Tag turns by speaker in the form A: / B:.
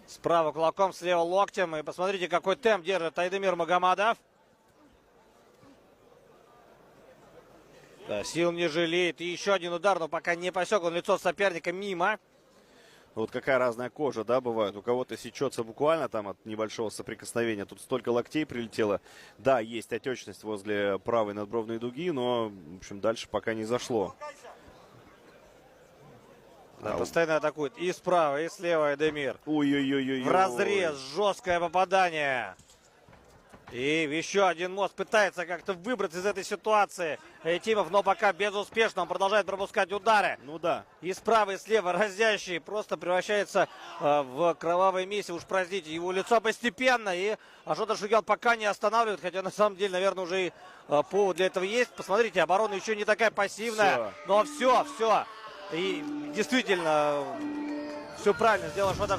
A: Справа кулаком, слева локтем. И посмотрите, какой темп держит Айдемир Магомадов. Да, сил не жалеет. И еще один удар, но пока не посек он лицо соперника мимо.
B: Вот какая разная кожа, да, бывает. У кого-то сечется буквально там от небольшого соприкосновения. Тут столько локтей прилетело. Да, есть отечность возле правой надбровной дуги, но, в общем, дальше пока не зашло.
A: Да, постоянно атакует и справа, и слева Айдемир.
B: Ой-ой-ой-ой.
A: В разрез, жесткое попадание. И еще один мост пытается как-то выбраться из этой ситуации Тимов, но пока безуспешно. Он продолжает пропускать удары.
B: Ну да.
A: И справа, и слева разящий просто превращается в кровавое месиво. Уж простите, его лицо постепенно. И Ашота Шугян пока не останавливает. Хотя на самом деле, наверное, уже и повод для этого есть. Посмотрите, оборона еще не такая пассивная. Но все. И действительно, все правильно сделал Ашота